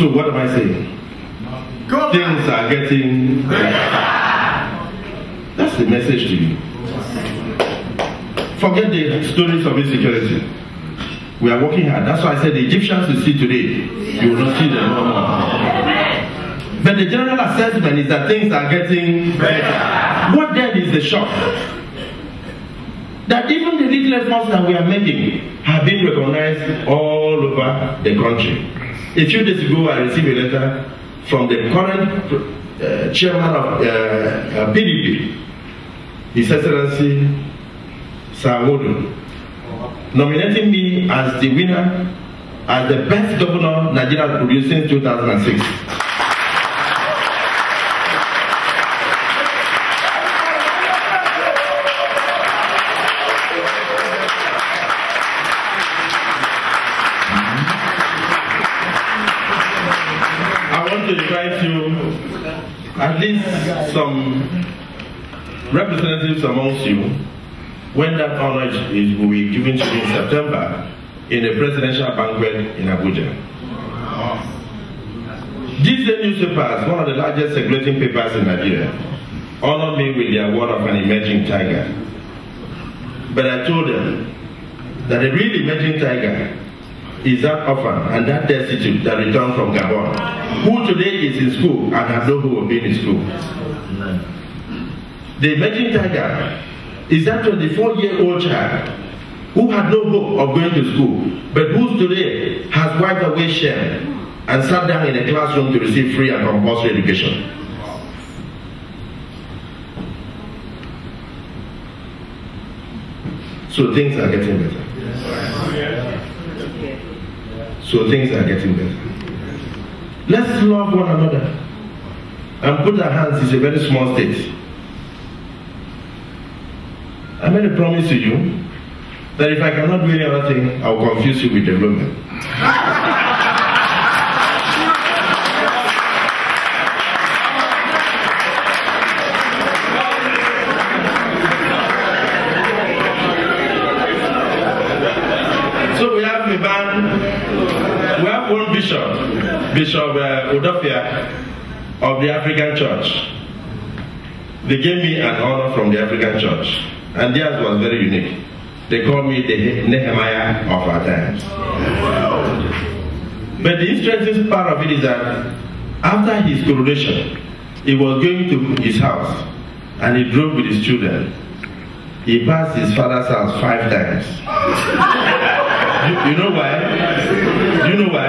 So what am I saying? Things are getting better. That's the message to you. Forget the stories of insecurity. We are working hard. That's why I said the Egyptians you see today, you will not see them no more. But the general assessment is that things are getting better. What then is the shock? That even the little efforts that we are making have been recognized all over the country. A few days ago, I received a letter from the current chairman of PDP, His Excellency Sawodo, nominating me as the winner, as the best governor Nigeria has produced since 2006. At least some representatives amongst you, when that honor will be given to you in September in a presidential banquet in Abuja. These newspapers, one of the largest circulating papers in Nigeria, honored me with the award of an emerging tiger. But I told them that the real emerging tiger is that orphan and that destitute that returned from Gabon, who today is in school and has no hope of being in school. The emerging tiger is that 24-year-old child who had no hope of going to school, but who today has wiped away shame and sat down in a classroom to receive free and compulsory education. So things are getting better. So things are getting better. Let's love one another and put our hands. It's a very small state. I made a promise to you that if I cannot do any other thing, I will confuse you with development. So we have a band. We have one bishop, Bishop Odofia of the African Church. They gave me an honor from the African Church, and theirs was very unique. They called me the Nehemiah of our times. But the interesting part of it is that after his coronation, he was going to his house, and he drove with his children. He passed his father's house 5 times. You know why? Do you know why?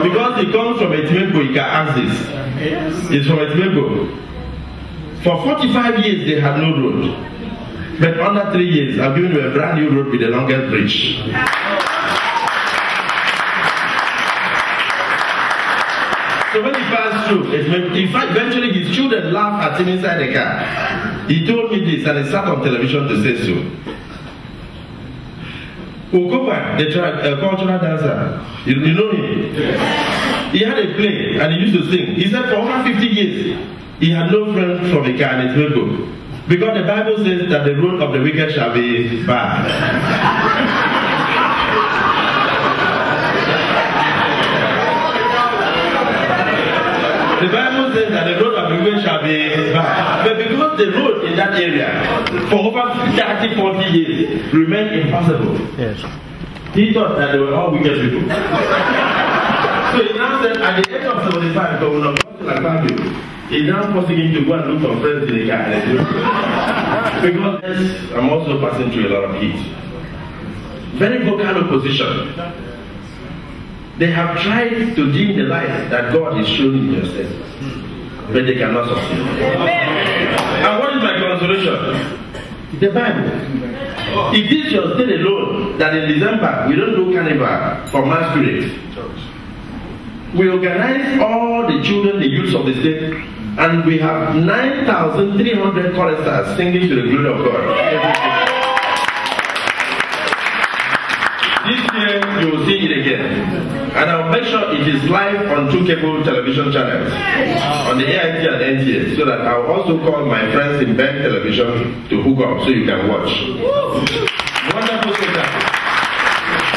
Because he comes from Etimego. You can ask this. He's from Etimego. For 45 years, they had no road. But under 3 years, I've given you a brand new road with the longest bridge. So when he passed through, in fact, eventually his children laughed at him inside the car. He told me this, and he sat on television to say so. Okoba, the cultural dancer, you know him? Yes. He had a play and he used to sing. He said for over 50 years, he had no friend from a car in Etimego. Because the Bible says that the road of the wicked shall be bad. The Bible says that the road of the wicked shall be bad. But because the road in that area for over 30-40 years remained impassable, yes, he thought that they were all wicked people. So he now said at the age of 75, Governor Akpabio is now forcing him to go and look for friends in the car. Because I'm also passing through a lot of heat. Very vocal opposition. They have tried to dim the light that God is showing in yourself, but they cannot succeed. And what is my consolation? The Bible. It is your state alone that in December we don't do carnival for masquerade. We organize all the children, the youths of the state, and we have 9,300 choristers singing to the glory of God. This year you will see it again. And I'll make sure it is live on 2 cable television channels, on the AIT and NTA, so that I'll also call my friends in Ben Television to hook up so you can watch. Wonderful setup.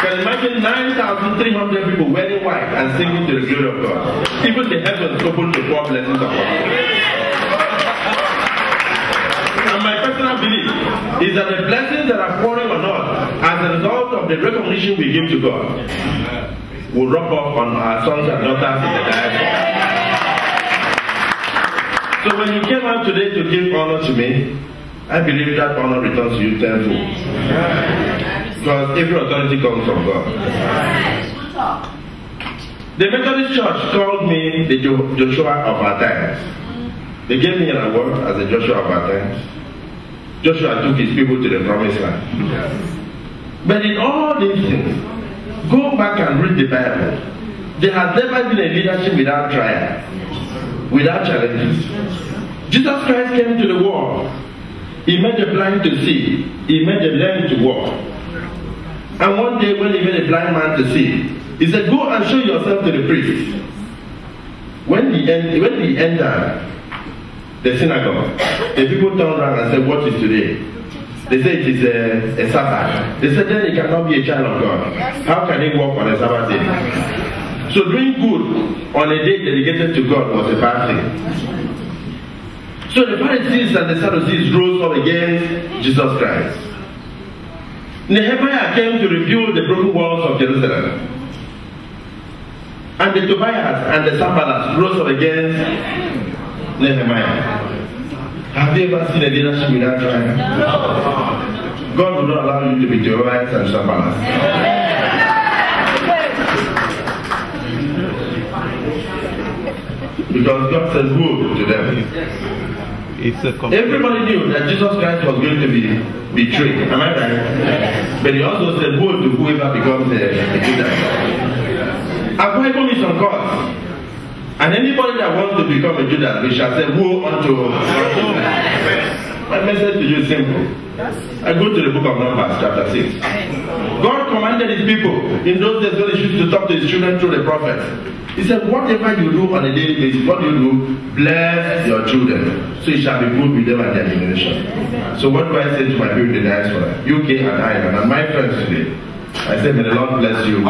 can imagine 9,300 people wearing white and singing to the glory of God. Even the heavens open to pour blessings of God. And my personal belief is that the blessings that are pouring on us as a result of the recognition we give to God will rub off on our sons and daughters in the diaspora. So when you came out today to give honor to me, I believe that honor returns to you tenfold. Because every authority comes from God. The Methodist Church called me the Joshua of our times. They gave me an award as the Joshua of our times. Joshua took his people to the promised land. But in all these things, go back and read the Bible. There has never been a leadership without trial, without challenges. Jesus Christ came to the world. He made the blind to see. He made the lame to walk. And one day when he made a blind man to see, he said, go and show yourself to the priest. When he entered the synagogue, the people turned around and said, what is today? They said it is a Sabbath. They said then he cannot be a child of God. How can he walk on a Sabbath day? So doing good on a day dedicated to God was a bad thing. So the Pharisees and the Sadducees rose up against Jesus Christ. Nehemiah came to rebuild the broken walls of Jerusalem. And the Tobias and the Sanballat rose up against Nehemiah. Have you ever seen a leadership without trying? No. God will not allow you to be Tobias and Sanballat. Because God said woe to them. Everybody knew that Jesus Christ was going to be betrayed. Am I right? But he also said woe to whoever becomes a Judas. Akpabio is on course. And anybody that wants to become a Judas, we shall say woe unto. My message to you is simple. I go to the book of Numbers, chapter 6. God commanded his people in those days when he used to talk to his children through the prophets. He said, whatever you do on a daily basis, what do you do? Bless your children, so it shall be good with them and their generation. So what do I say to my people in the diaspora, UK and Ireland, and my friends today? I say, may the Lord bless you.